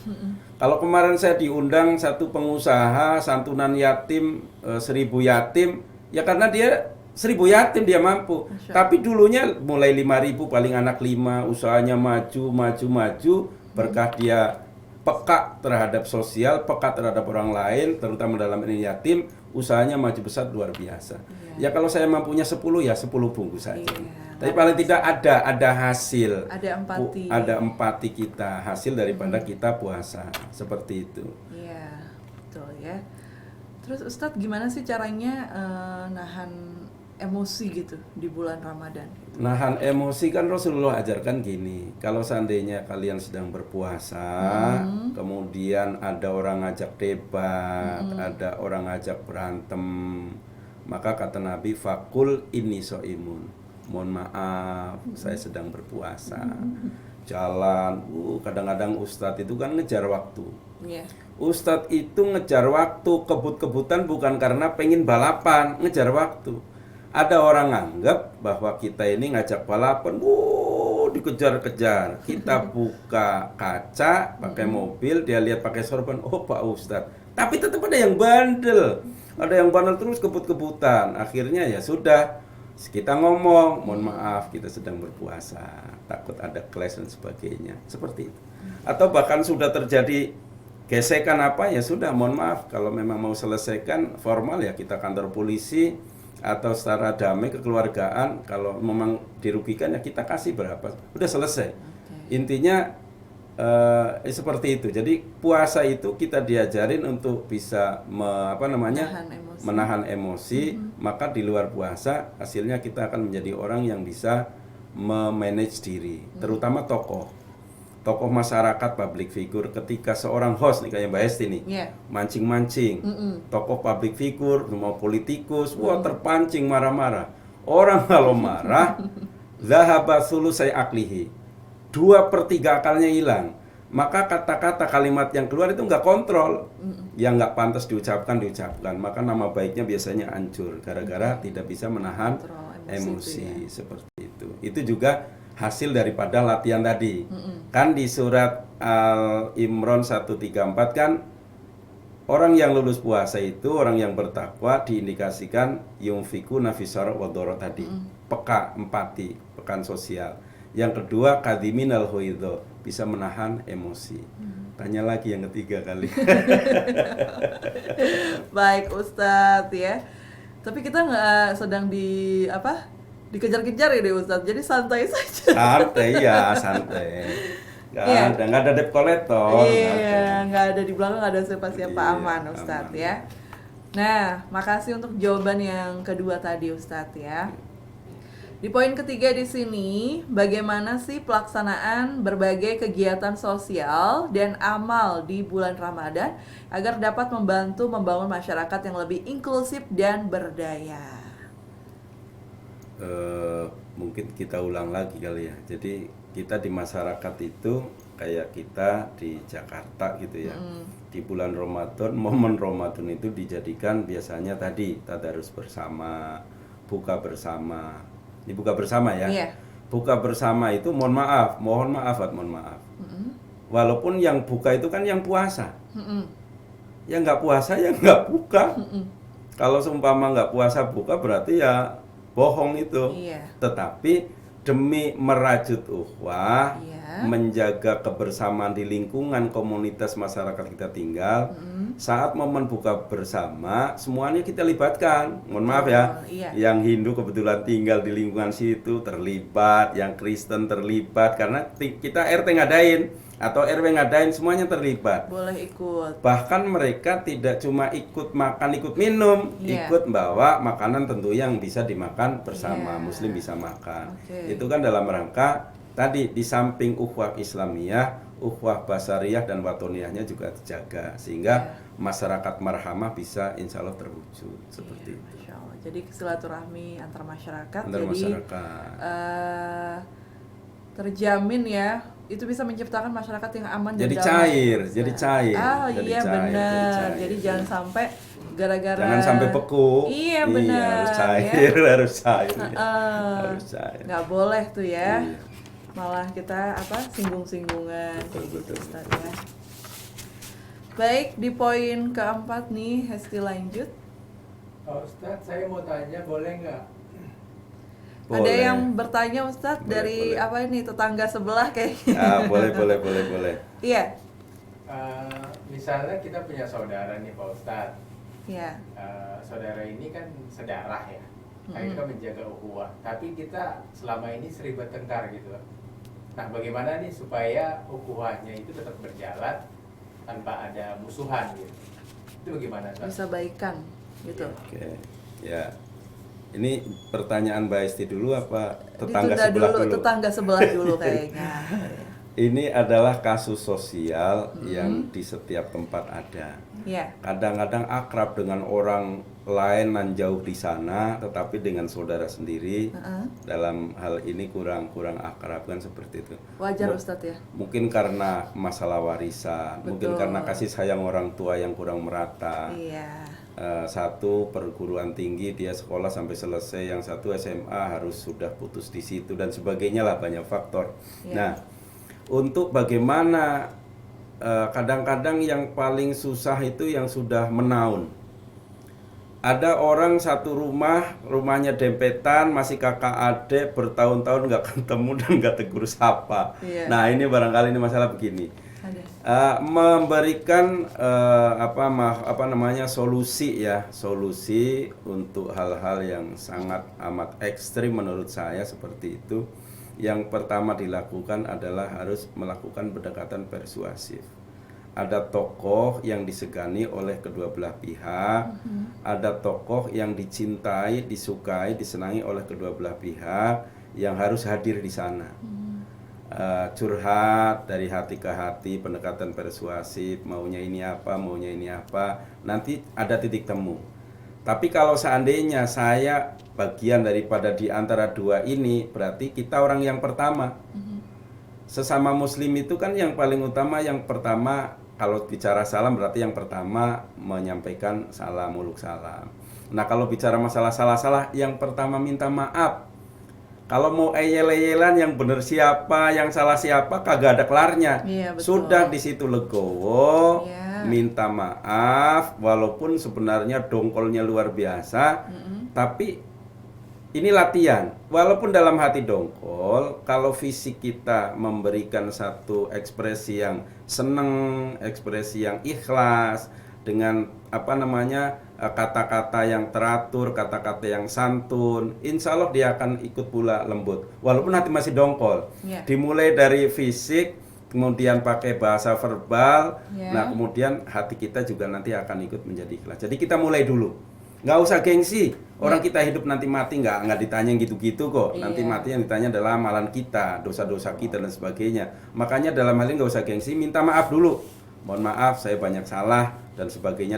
Kalau kemarin saya diundang satu pengusaha santunan yatim 1000 yatim, ya karena dia 1000 yatim dia mampu. Tapi dulunya mulai 5.000 paling anak 5, usahanya maju berkah dia peka terhadap sosial, peka terhadap orang lain, terutama dalam ini yatim, usahanya maju besar luar biasa. Ya kalau saya mampunya 10 ya 10 bungkus saja. Tapi paling tidak ada hasil. Ada empati kita, hasil daripada kita puasa. Seperti itu. Iya, betul ya. Terus Ustadz gimana sih caranya nahan emosi gitu di bulan Ramadan? Nahan emosi kan Rasulullah ajarkan gini, kalau seandainya kalian sedang berpuasa, kemudian ada orang ngajak debat, ada orang ngajak berantem, maka kata Nabi, fakul inni so'imun, mohon maaf, saya sedang berpuasa. Jalan, kadang-kadang Ustadz itu kan ngejar waktu. Ustadz itu ngejar waktu, kebut-kebutan bukan karena pengen balapan, ngejar waktu. Ada orang nganggap bahwa kita ini ngajak balapan, dikejar-kejar. Kita buka kaca, pakai mobil, dia lihat pakai sorban, oh Pak Ustadz. Tapi tetap ada yang bandel. Ada yang bandel terus kebut-kebutan. Akhirnya ya sudah, kita ngomong, mohon maaf kita sedang berpuasa. Takut ada clash dan sebagainya. Seperti itu. Atau bahkan sudah terjadi gesekan apa, ya sudah mohon maaf. Kalau memang mau selesaikan formal ya kita kantor polisi, atau secara damai kekeluargaan. Kalau memang dirugikan ya kita kasih berapa, udah selesai. Intinya seperti itu. Jadi puasa itu kita diajarin untuk bisa menahan emosi. Maka di luar puasa hasilnya kita akan menjadi orang yang bisa memanage diri, terutama tokoh masyarakat, public figure. Ketika seorang host nih kayak Mbak Hesti nih, mancing-mancing, tokoh public figure, mau politikus, terpancing marah-marah. Orang kalau marah, zahaba sulusai aklihi, 2/3 akalnya hilang. Maka kata-kata kalimat yang keluar itu nggak kontrol, yang nggak pantas diucapkan. Maka nama baiknya biasanya hancur, gara-gara tidak bisa menahan emosi seperti itu. Itu juga hasil daripada latihan tadi. Kan di surat Al-Imran 134 kan, orang yang lulus puasa itu orang yang bertakwa, diindikasikan yunfiku nafisara wadoro tadi, peka, empati, pekan sosial. Yang kedua kadhimin al-ghaidho, bisa menahan emosi. Tanya lagi yang ketiga kali. Baik Ustadz ya. Tapi kita nggak sedang dikejar-kejar ya deh Ustadz, jadi santai saja. Santai. Nggak ada debt collector. Nggak ada di belakang, nggak ada siapa-siapa, aman Ustadz aman. Ya. Nah, makasih untuk jawaban yang kedua tadi Ustadz ya. Di poin ketiga di sini, bagaimana sih pelaksanaan berbagai kegiatan sosial dan amal di bulan Ramadan agar dapat membantu membangun masyarakat yang lebih inklusif dan berdaya? Mungkin kita ulang lagi kali ya. Jadi kita di masyarakat itu kayak kita di Jakarta gitu ya. Di bulan Ramadan, momen Ramadan itu dijadikan biasanya tadi tadarus bersama, buka bersama. Ini buka bersama ya. Buka bersama itu mohon maaf. Walaupun yang buka itu kan yang puasa. Yang nggak puasa ya nggak buka. Kalau seumpama nggak puasa buka berarti ya bohong itu. Tetapi demi merajut ukhuwah, menjaga kebersamaan di lingkungan komunitas masyarakat kita tinggal, saat momen buka bersama semuanya kita libatkan. Mohon maaf ya, yang Hindu kebetulan tinggal di lingkungan situ terlibat, yang Kristen terlibat, karena kita RT ngadain atau RW ngadain, semuanya terlibat. Boleh ikut. Bahkan mereka tidak cuma ikut makan, ikut minum, ikut bawa makanan tentu yang bisa dimakan bersama, Muslim bisa makan. Itu kan dalam rangka tadi, di samping ukhuwah Islamiyah, ukhuwah basariyah dan watoniyahnya juga terjaga, sehingga masyarakat marhamah bisa insya Allah terwujud seperti itu. Masya Allah. Jadi silaturahmi antar masyarakat, terjamin ya itu bisa menciptakan masyarakat yang aman jadi dan cair, damai. jadi cair. Ah jadi iya cair, benar. Jadi jangan sampai gara-gara jangan sampai beku. Iya benar. Harus cair, ya. harus cair. Harus cair. Nggak boleh tuh ya. Iya. Malah kita singgung-singgungan. Betul. Ustaz, ya. Baik, di poin keempat nih, Hesti lanjut. Ustadz, saya mau tanya, boleh nggak? Ada Boleh. yang bertanya Ustadz dari Boleh. apa ini, tetangga sebelah kayaknya. Boleh. Iya. Misalnya kita punya saudara nih Pak Ustadz. Iya. Saudara ini kan sedarah ya. Nah, kita menjaga ukhuwah. Tapi kita selama ini sering bertengkar gitu. Nah, bagaimana nih supaya ukhuwahnya itu tetap berjalan tanpa ada musuhan gitu? Itu bagaimana Ustadz? Bisa baikan gitu. Oke. Ya. Ini pertanyaan Mbak Esti dulu apa tetangga Ditunda sebelah dulu? Tetangga sebelah dulu kayaknya. Ini adalah kasus sosial yang di setiap tempat ada. Iya. Kadang-kadang akrab dengan orang lain nan jauh di sana, tetapi dengan saudara sendiri dalam hal ini kurang akrab kan seperti itu. Wajar Ustadz ya. Mungkin karena masalah warisan, mungkin Betul. karena kasih sayang orang tua yang kurang merata. Iya. Satu perguruan tinggi dia sekolah sampai selesai, yang satu SMA harus sudah putus di situ dan sebagainya lah, banyak faktor. Ya. Nah, untuk bagaimana kadang-kadang yang paling susah itu yang sudah menaun. Ada orang satu rumahnya dempetan, masih kakak adik, bertahun-tahun nggak ketemu dan nggak tegur sapa. Iya. Nah ini barangkali ini masalah begini. Ada. Memberikan solusi untuk hal-hal yang sangat amat ekstrim menurut saya seperti itu. Yang pertama dilakukan adalah harus melakukan pendekatan persuasif. Ada tokoh yang disegani oleh kedua belah pihak, ada tokoh yang dicintai, disukai, disenangi oleh kedua belah pihak yang harus hadir di sana. Curhat dari hati ke hati, pendekatan persuasif, maunya ini apa, nanti ada titik temu. Tapi kalau seandainya saya bagian daripada di antara dua ini, berarti kita orang yang pertama. Sesama muslim itu kan yang paling utama, yang pertama kalau bicara salam berarti yang pertama menyampaikan salam, muluk salam. Nah kalau bicara masalah salah-salah, yang pertama minta maaf. Kalau mau eyel-eyelan yang bener siapa, yang salah siapa, kagak ada kelarnya. Iya, betul. Sudah di situ legowo, Iya. minta maaf, walaupun sebenarnya dongkolnya luar biasa, tapi ini latihan. Walaupun dalam hati dongkol, kalau fisik kita memberikan satu ekspresi yang seneng, ekspresi yang ikhlas, dengan kata-kata yang teratur, kata-kata yang santun, insya Allah dia akan ikut pula lembut. Walaupun hati masih dongkol. Yeah. Dimulai dari fisik, kemudian pakai bahasa verbal, Yeah. nah kemudian hati kita juga nanti akan ikut menjadi ikhlas. Jadi kita mulai dulu. Nggak usah gengsi. Orang kita hidup nanti mati nggak ditanya gitu-gitu kok. Nanti Iya. mati yang ditanya adalah amalan kita, dosa-dosa kita dan sebagainya. Makanya dalam hal ini nggak usah gengsi, minta maaf dulu. Mohon maaf, saya banyak salah dan sebagainya.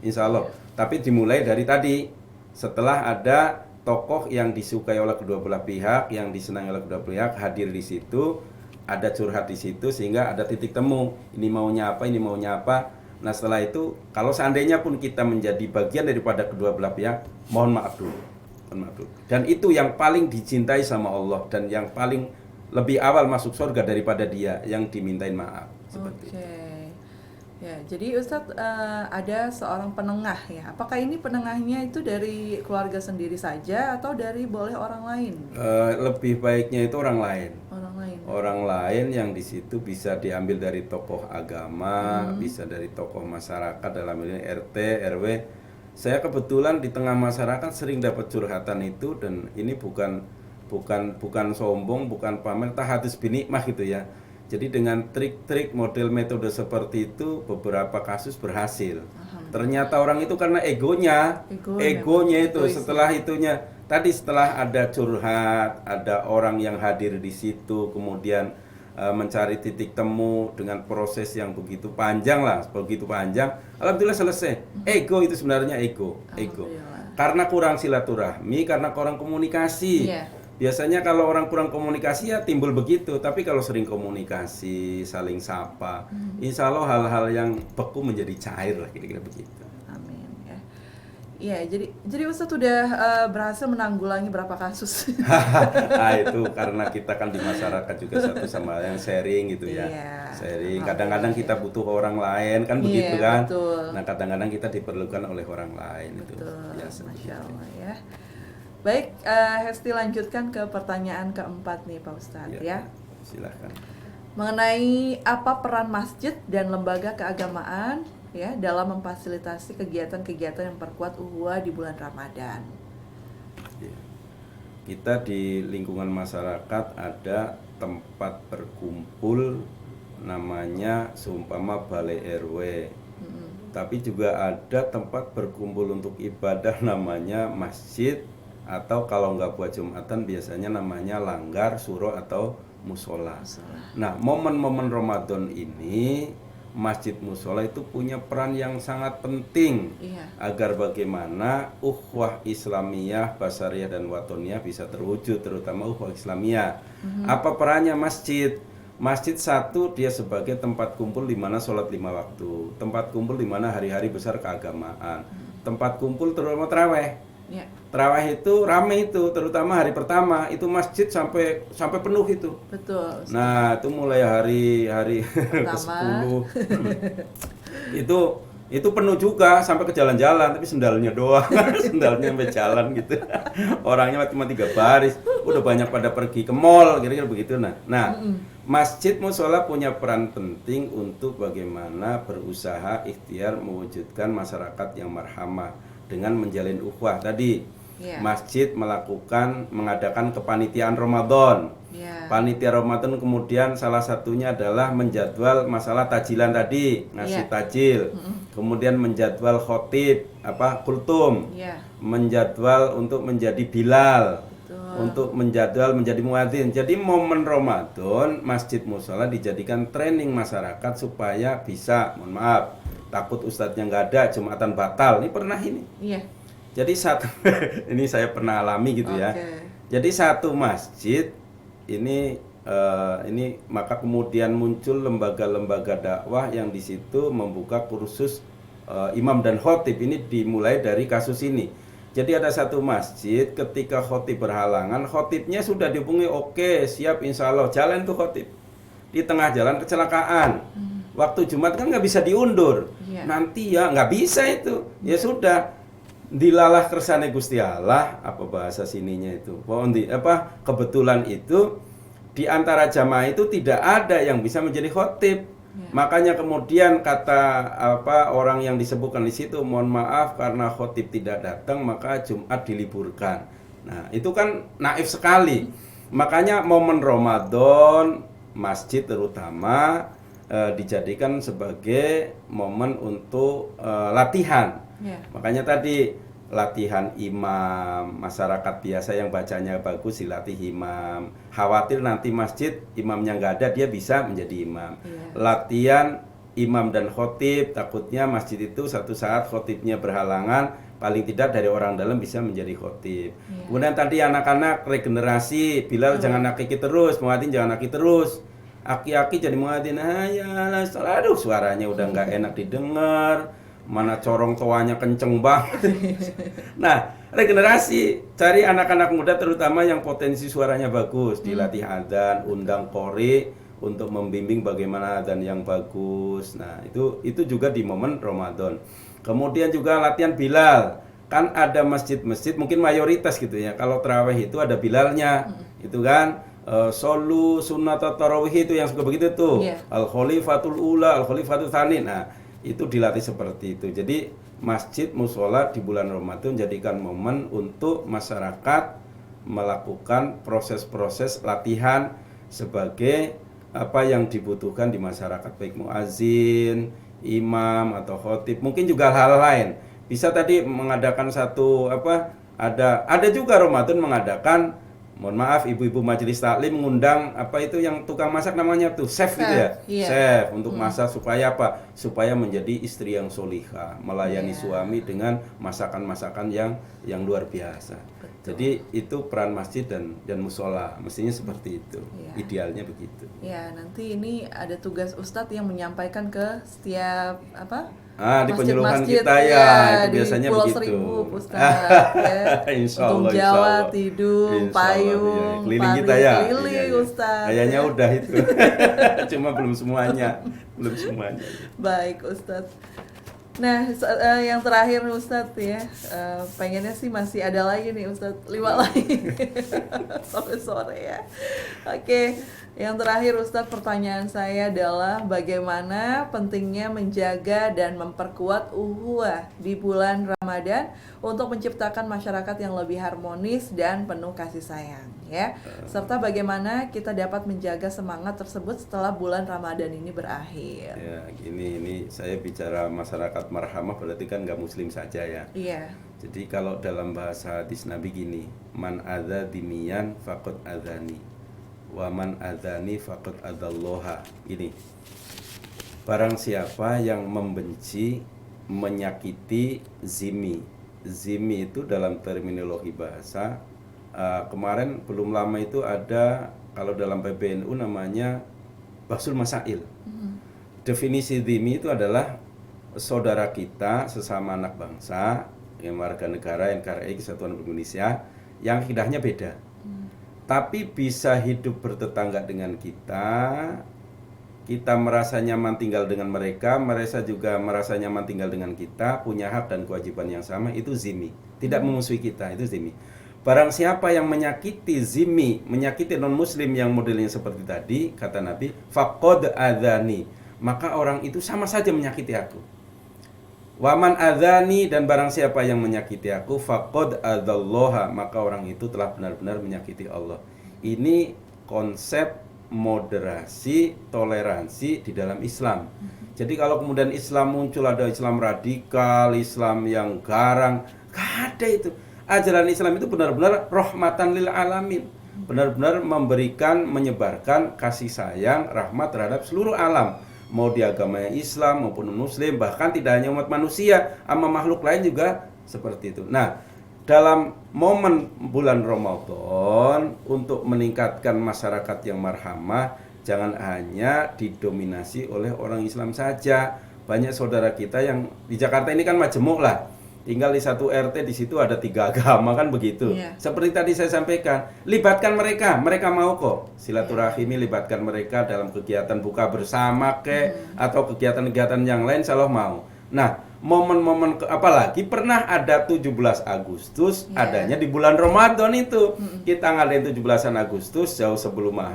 Insya Allah. Tapi dimulai dari tadi, setelah ada tokoh yang disukai oleh kedua belah pihak, yang disenangi oleh kedua belah pihak, hadir di situ, ada curhat di situ sehingga ada titik temu. Ini maunya apa. Nah setelah itu, kalau seandainya pun kita menjadi bagian daripada kedua belah pihak, mohon maaf dulu. Dan itu yang paling dicintai sama Allah dan yang paling lebih awal masuk surga daripada dia yang dimintain maaf. Seperti itu. Ya, jadi Ustadz ada seorang penengah ya. Apakah ini penengahnya itu dari keluarga sendiri saja atau dari boleh orang lain? Lebih baiknya itu orang lain. Orang lain yang di situ bisa diambil dari tokoh agama, bisa dari tokoh masyarakat dalam ini RT, RW. Saya kebetulan di tengah masyarakat sering dapat curhatan itu dan ini bukan sombong, bukan pamer, tahadus binikmah gitu ya. Jadi dengan trik-trik model metode seperti itu beberapa kasus berhasil. Ternyata orang itu karena egonya itu setelah itunya. Tadi setelah ada curhat, ada orang yang hadir di situ, kemudian mencari titik temu dengan proses yang begitu panjang. Alhamdulillah selesai. Ego itu sebenarnya ego. Karena kurang silaturahmi, karena kurang komunikasi. Iya. Biasanya kalau orang kurang komunikasi ya timbul begitu, tapi kalau sering komunikasi, saling sapa, insya Allah hal-hal yang beku menjadi cair lah, kira-kira begitu. Amin ya. Iya, jadi Ustadz udah berhasil menanggulangi berapa kasus? Nah, itu karena kita kan di masyarakat juga satu sama yang sharing gitu ya. Iya. Sharing. Kadang-kadang kita butuh orang lain kan begitu Iya, kan. betul. Nah, kadang-kadang kita diperlukan oleh orang lain itu. Betul, Biasa Masya begitu. Allah ya. Baik, Hesti lanjutkan ke pertanyaan keempat nih Pak Ustadz ya. Silahkan. Mengenai apa peran masjid dan lembaga keagamaan ya dalam memfasilitasi kegiatan-kegiatan yang memperkuat ukhuwah di bulan Ramadan. Ya. Kita di lingkungan masyarakat ada tempat berkumpul namanya seumpama balai RW. Tapi juga ada tempat berkumpul untuk ibadah namanya masjid, atau kalau nggak buat Jumatan biasanya namanya langgar, suro atau musola. Nah, momen-momen Ramadan ini masjid musola itu punya peran yang sangat penting agar bagaimana ukhuwah Islamiyah, Basariyah dan Watoniyah bisa terwujud, terutama ukhuwah Islamiyah. Apa perannya masjid? Masjid satu, dia sebagai tempat kumpul di mana sholat 5 waktu, tempat kumpul di mana hari-hari besar keagamaan, tempat kumpul terutama taraweh. Taraweh itu rame itu, terutama hari pertama itu masjid sampai penuh itu. Betul. Nah, itu mulai hari Pertama. ke-10 itu penuh juga sampai ke jalan-jalan, tapi sendalnya doang, sendalnya sampai jalan gitu. Orangnya cuma 3 baris, udah banyak pada pergi ke mall, kira-kira begitu. Nah, masjid musola punya peran penting untuk bagaimana berusaha ikhtiar mewujudkan masyarakat yang marhamah dengan menjalin ukhuwah tadi. Masjid mengadakan kepanitiaan Ramadan. Panitia Ramadan kemudian salah satunya adalah menjadwal masalah tajilan tadi, ngasih tajil. Kemudian menjadwal khotib, kultum. Menjadwal untuk menjadi bilal. Untuk menjadwal menjadi muadzin. Jadi momen Ramadan masjid musola dijadikan training masyarakat supaya bisa, mohon maaf, takut ustadznya nggak ada, Jumatan batal. Ini pernah ini. Jadi ini saya pernah alami gitu ya. Jadi satu masjid ini maka kemudian muncul lembaga-lembaga dakwah yang di situ membuka kursus imam dan khotib. Ini dimulai dari kasus ini. Jadi ada satu masjid ketika khotib berhalangan, khotibnya sudah dihubungi, oke, siap insya Allah, jalan tuh khotib. Di tengah jalan kecelakaan. Waktu Jumat kan nggak bisa diundur. Nanti ya nggak bisa itu. Ya sudah. Dilalah kersane Gusti Allah, apa bahasa sininya itu. Kebetulan itu di antara jamaah itu tidak ada yang bisa menjadi khotib. Makanya kemudian kata orang yang disebutkan di situ, mohon maaf karena khotib tidak datang maka Jumat diliburkan. Nah, itu kan naif sekali. Makanya momen Ramadan masjid terutama dijadikan sebagai momen untuk latihan. Makanya tadi latihan imam, masyarakat biasa yang bacanya bagus dilatih imam. Khawatir nanti masjid imamnya nggak ada, dia bisa menjadi imam. Latihan imam dan khotib, takutnya masjid itu satu saat khotibnya berhalangan, paling tidak dari orang dalam bisa menjadi khotib. Kemudian tadi anak-anak regenerasi, Bilal jangan akiki terus, muadzin jangan akiki terus. Aki-aki jadi muadzin, aduh suaranya udah nggak enak didengar. Mana corong tuanya kenceng banget. Nah, regenerasi, cari anak-anak muda terutama yang potensi suaranya bagus, dilatih adzan, undang qori untuk membimbing bagaimana adzan yang bagus. Nah, itu juga di momen Ramadan. Kemudian juga latihan bilal. Kan ada masjid-masjid mungkin mayoritas gitu ya. Kalau tarawih itu ada bilalnya. Itu kan solu sunnat tarawih itu yang suka begitu tuh. Al khalifatul ula, al khalifatul tsani. Nah, itu dilatih seperti itu. Jadi masjid musola di bulan Ramadan jadikan momen untuk masyarakat melakukan proses-proses latihan sebagai apa yang dibutuhkan di masyarakat, baik muazin, imam atau khotib, mungkin juga hal lain. Bisa tadi mengadakan satu ada juga Ramadan mengadakan mohon maaf ibu-ibu majelis taklim mengundang apa itu yang tukang masak namanya tuh chef gitu ya, iya. chef untuk masak supaya apa? Supaya menjadi istri yang solihah, melayani suami dengan masakan-masakan yang luar biasa. Betul. Jadi itu peran masjid dan musola mestinya seperti itu, idealnya begitu. Ya, nanti ini ada tugas Ustadz yang menyampaikan ke setiap di penyuluhan masjid-masjid, kita ya, itu di biasanya Pulau begitu. Seribu, Ustadz ya. Insya Untung Allah, insya Jawa, Allah. Tidung, Insya Allah, Payung, iya. Keliling Pari, kita ya. keliling Iya. Ustadz. Kayaknya ya. udah itu, cuma belum semuanya. Baik Ustadz. Nah, yang terakhir Ustadz ya, pengennya sih masih ada lagi nih Ustadz, 5 lagi sampai sore ya. Oke, yang terakhir Ustadz, pertanyaan saya adalah bagaimana pentingnya menjaga dan memperkuat ukhuwah di bulan Ramadan untuk menciptakan masyarakat yang lebih harmonis dan penuh kasih sayang ya, serta bagaimana kita dapat menjaga semangat tersebut setelah bulan Ramadan ini berakhir. Ya, ini saya bicara masyarakat marhamah berarti kan nggak muslim saja ya. Iya. Jadi kalau dalam bahasa hadis Nabi gini, man adza dimiyan faqad adzani wa man adzani faqad adalloha. Ini. Barang siapa yang membenci, menyakiti zimi. Zimi itu dalam terminologi bahasa kemarin belum lama itu ada, kalau dalam PBNU namanya Bahsul Masail. Definisi zimi itu adalah saudara kita sesama anak bangsa yang warga negara NKRI Kesatuan Republik Indonesia yang akidahnya beda, tapi bisa hidup bertetangga dengan kita merasa nyaman tinggal dengan mereka juga merasa nyaman tinggal dengan kita, punya hak dan kewajiban yang sama, itu zimi, tidak memusuhi kita, itu zimi. Barang siapa yang menyakiti zimi, menyakiti non muslim yang modelnya seperti tadi, kata Nabi, faqad adzani, maka orang itu sama saja menyakiti aku. Waman adzani, dan barang siapa yang menyakiti aku, faqad adzallaha, maka orang itu telah benar-benar menyakiti Allah. Ini konsep moderasi, toleransi di dalam Islam. Jadi kalau kemudian Islam muncul, ada Islam radikal, Islam yang garang, gak ada itu. Ajaran Islam itu benar-benar rahmatan lil alamin, benar-benar memberikan, menyebarkan kasih sayang, rahmat terhadap seluruh alam, mau di agamanya Islam maupun muslim, bahkan tidak hanya umat manusia, sama makhluk lain juga seperti itu. Nah, dalam momen bulan Ramadan untuk meningkatkan masyarakat yang marhamah, jangan hanya didominasi oleh orang Islam saja. Banyak saudara kita yang di Jakarta ini kan majemuk lah, tinggal di satu RT, di situ ada 3 agama kan begitu. Seperti tadi saya sampaikan, libatkan mereka mau kok silaturahimi, libatkan mereka dalam kegiatan buka bersama atau kegiatan-kegiatan yang lain, insya Allah mau. Nah, momen-momen apalagi pernah ada 17 Agustus adanya di bulan Ramadan itu. Kita ngadain 17-an Agustus jauh sebelum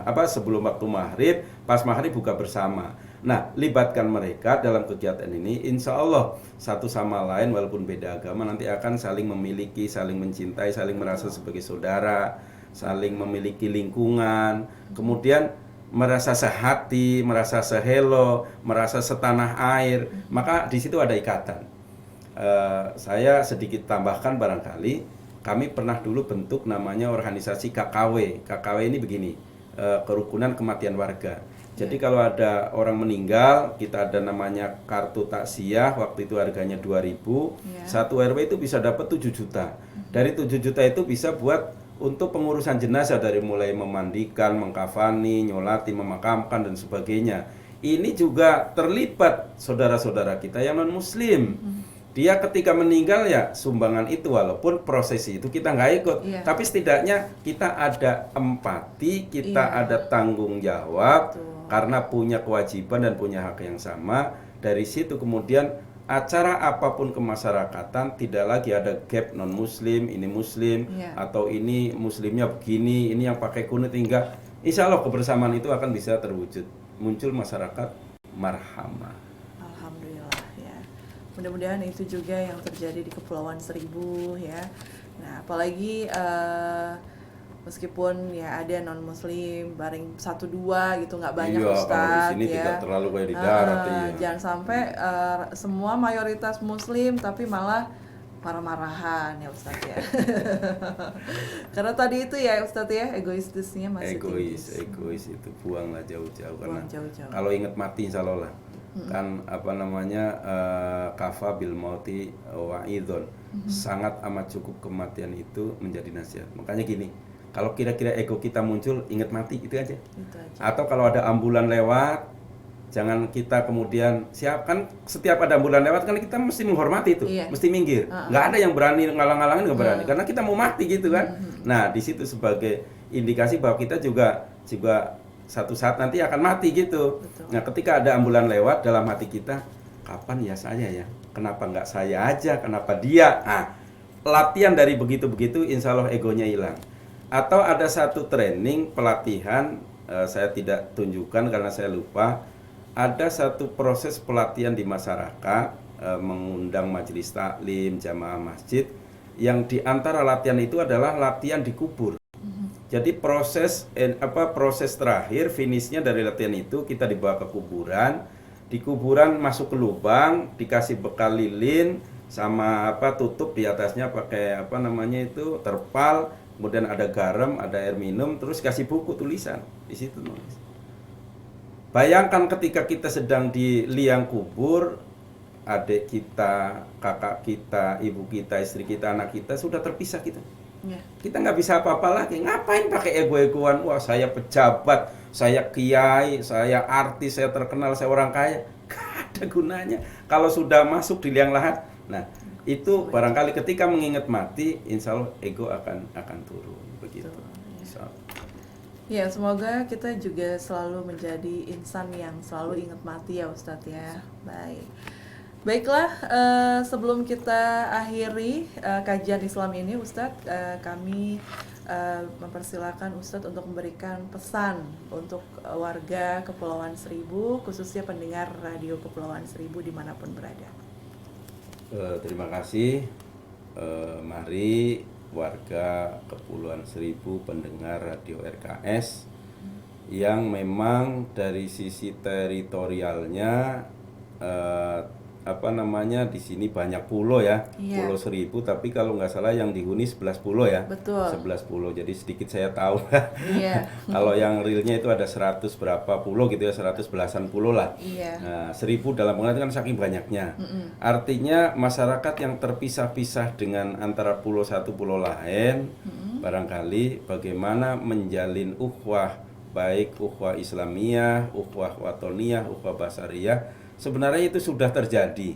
waktu maghrib, pas maghrib buka bersama. Nah, libatkan mereka dalam kegiatan ini, insya Allah satu sama lain walaupun beda agama nanti akan saling memiliki, saling mencintai, saling merasa sebagai saudara, saling memiliki lingkungan, kemudian merasa sehati, merasa sehelo, merasa setanah air, maka di situ ada ikatan. Saya sedikit tambahkan barangkali, kami pernah dulu bentuk namanya organisasi KKW. KKW ini begini, kerukunan kematian warga. Jadi kalau ada orang meninggal, kita ada namanya kartu taksiyah, waktu itu harganya 2.000, satu RW itu bisa dapat 7 juta. Dari 7 juta itu bisa buat untuk pengurusan jenazah, dari mulai memandikan, mengkafani, nyolati, memakamkan dan sebagainya. Ini juga terlibat saudara-saudara kita yang non muslim. Dia ketika meninggal ya sumbangan itu, walaupun prosesi itu kita nggak ikut, tapi setidaknya kita ada empati, kita ada tanggung jawab. Karena punya kewajiban dan punya hak yang sama. Dari situ kemudian acara apapun kemasyarakatan tidak lagi ada gap non muslim, ini muslim, atau ini muslimnya begini, ini yang pakai kunut, hingga insya Allah kebersamaan itu akan bisa terwujud, muncul masyarakat marhamah. Alhamdulillah ya. Mudah-mudahan itu juga yang terjadi di Kepulauan Seribu ya. Nah, apalagi meskipun ya ada non muslim bareng 1-2 gitu, nggak banyak Ustadz, di sini ya tidak terlalu kayak di darat jangan sampai semua mayoritas muslim tapi malah marah-marahan ya Ustadz ya. Karena tadi itu ya Ustadz ya, egoistisnya masih tinggi. Egois itu buanglah jauh-jauh. Karena jauh-jauh. kalau ingat mati insya Allah lah. Kan apa namanya, kafa bil mauti wa'idhon. Sangat amat cukup kematian itu menjadi nasihat. Makanya gini, kalau kira-kira ego kita muncul, ingat mati, itu aja. Atau kalau ada ambulan lewat, jangan kita kemudian siapkan, setiap ada ambulan lewat kan kita mesti menghormati itu, mesti minggir. Nggak ada yang berani ngalang-ngalangin, nggak berani, karena kita mau mati gitu kan. Nah di situ sebagai indikasi bahwa kita juga satu saat nanti akan mati gitu. Betul. Nah ketika ada ambulan lewat dalam hati kita, kapan ya saya ya? Kenapa nggak saya aja? Kenapa dia? Nah, latihan dari begitu-begitu, insya Allah egonya hilang. Atau ada satu training pelatihan, saya tidak tunjukkan karena saya lupa. Ada satu proses pelatihan di masyarakat, mengundang majelis taklim, jamaah masjid, yang di antara latihan itu adalah latihan di kubur. Jadi proses terakhir, finishnya dari latihan itu kita dibawa ke kuburan. Di kuburan masuk ke lubang, dikasih bekal lilin sama tutup di atasnya pakai terpal, kemudian ada garam, ada air minum, terus kasih buku tulisan di situ nulis. Bayangkan ketika kita sedang di liang kubur, adik kita, kakak kita, ibu kita, istri kita, anak kita sudah terpisah kita. Kita nggak bisa apa-apa lagi. Ngapain pakai ego-egoan? Wah, saya pejabat, saya kiai, saya artis, saya terkenal, saya orang kaya. Gak ada gunanya. Kalau sudah masuk di liang lahat, nah itu barangkali ketika mengingat mati, insya Allah ego akan turun begitu. Insya Allah. Ya, semoga kita juga selalu menjadi insan yang selalu ingat mati ya Ustadz ya. Baiklah, sebelum kita akhiri kajian Islam ini Ustadz, kami mempersilakan Ustadz untuk memberikan pesan untuk warga Kepulauan Seribu, khususnya pendengar radio Kepulauan Seribu dimanapun berada. Terima kasih. Mari warga Kepulauan Seribu, pendengar radio RKS yang memang dari sisi teritorialnya di sini banyak pulau ya. Pulau Seribu, tapi kalau nggak salah yang dihuni 11 pulau ya. Betul. 11 pulau, jadi sedikit saya tahu. Kalau yang realnya itu ada 100 berapa pulau gitu ya, 100 belasan pulau lah. Nah, 1000 dalam pengertian kan saking banyaknya. Artinya masyarakat yang terpisah-pisah dengan antara pulau satu pulau lain, barangkali bagaimana menjalin ukhuwah, baik ukhuwah Islamiyah, ukhuwah watoniyah, ukhuwah basariyah, sebenarnya itu sudah terjadi,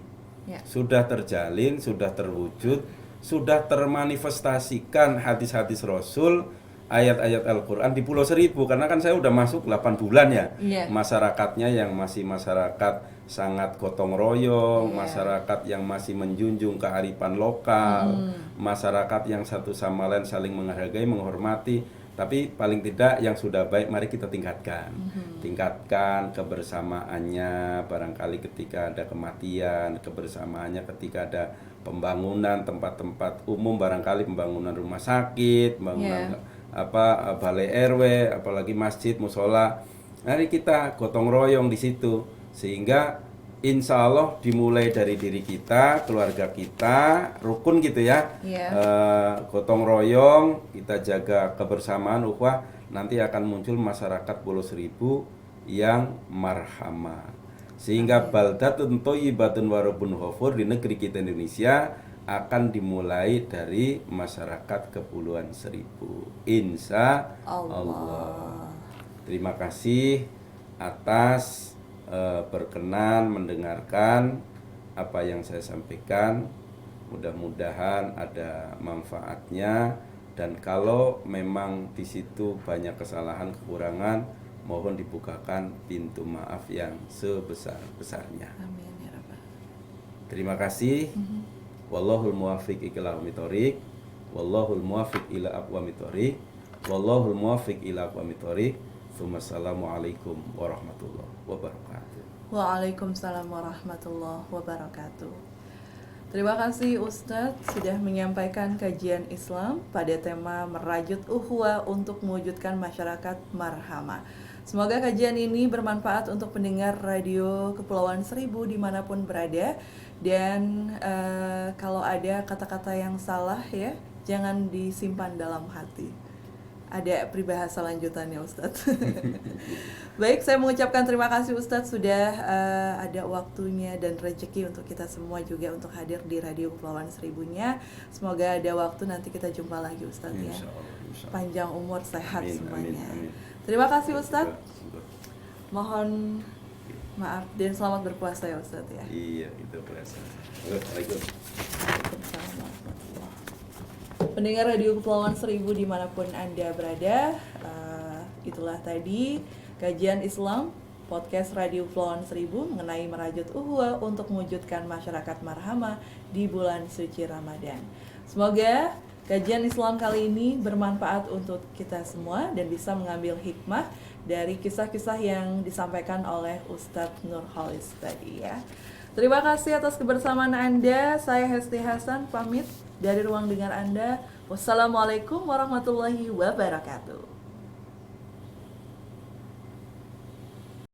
sudah terjalin, sudah terwujud, sudah termanifestasikan hadis-hadis Rasul, ayat-ayat Al-Quran di Pulau Seribu. Karena kan saya udah masuk 8 bulan ya, masyarakatnya yang masih masyarakat sangat gotong royong, masyarakat yang masih menjunjung kearifan lokal, masyarakat yang satu sama lain saling menghargai, menghormati. Tapi paling tidak yang sudah baik mari kita tingkatkan. Tingkatkan kebersamaannya, barangkali ketika ada kematian, kebersamaannya ketika ada pembangunan tempat-tempat umum, barangkali pembangunan rumah sakit, pembangunan balai RW, apalagi masjid, musola. Mari kita gotong royong di situ sehingga insya Allah dimulai dari diri kita, keluarga kita, rukun gitu ya, gotong royong, kita jaga kebersamaan, ukhuwah, nanti akan muncul masyarakat Pulau Seribu yang marhamah. Sehingga baldatun thayyibatun wa rabbun ghafur di negeri kita Indonesia akan dimulai dari masyarakat Kepulauan Seribu. Insya Allah. Terima kasih atas berkenan mendengarkan apa yang saya sampaikan. Mudah-mudahan ada manfaatnya, dan kalau memang di situ banyak kesalahan kekurangan, mohon dibukakan pintu maaf yang sebesar-besarnya. Amin ya Rabbal. Terima kasih. Wallahul muwaffiq ila aqwamit thoriq. Wallahul muwaffiq ila aqwamit thoriq. Wallahul muwaffiq ila aqwamit thoriq. Assalamualaikum warahmatullahi wabarakatuh. Waalaikumsalam warahmatullahi wabarakatuh. Terima kasih Ustadz sudah menyampaikan kajian Islam pada tema merajut ukhuwah untuk mewujudkan masyarakat marhamah. Semoga kajian ini bermanfaat untuk pendengar radio Kepulauan Seribu dimanapun berada. Dan kalau ada kata-kata yang salah ya, jangan disimpan dalam hati. Ada peribahasa lanjutannya Ustadz. Baik, saya mengucapkan terima kasih Ustadz sudah ada waktunya dan rezeki untuk kita semua juga untuk hadir di Radio Kepulauan Seribunya. Semoga ada waktu nanti kita jumpa lagi Ustadz ya. Panjang umur, sehat Amin, semuanya. amin, amin. Terima kasih Ustadz. Mohon maaf dan selamat berpuasa ya Ustadz ya. Iya, kita puasa. Waalaikumsalam. Pendengar Radio Kepulauan Seribu dimanapun Anda berada, itulah tadi kajian Islam podcast Radio Kepulauan Seribu mengenai merajut ukhuwah untuk mewujudkan masyarakat marhamah di bulan suci Ramadan. Semoga kajian Islam kali ini bermanfaat untuk kita semua dan bisa mengambil hikmah dari kisah-kisah yang disampaikan oleh Ustadz Nurholis tadi ya. Terima kasih atas kebersamaan Anda. Saya Hesti Hasan pamit dari ruang dengar Anda. Wassalamualaikum warahmatullahi wabarakatuh.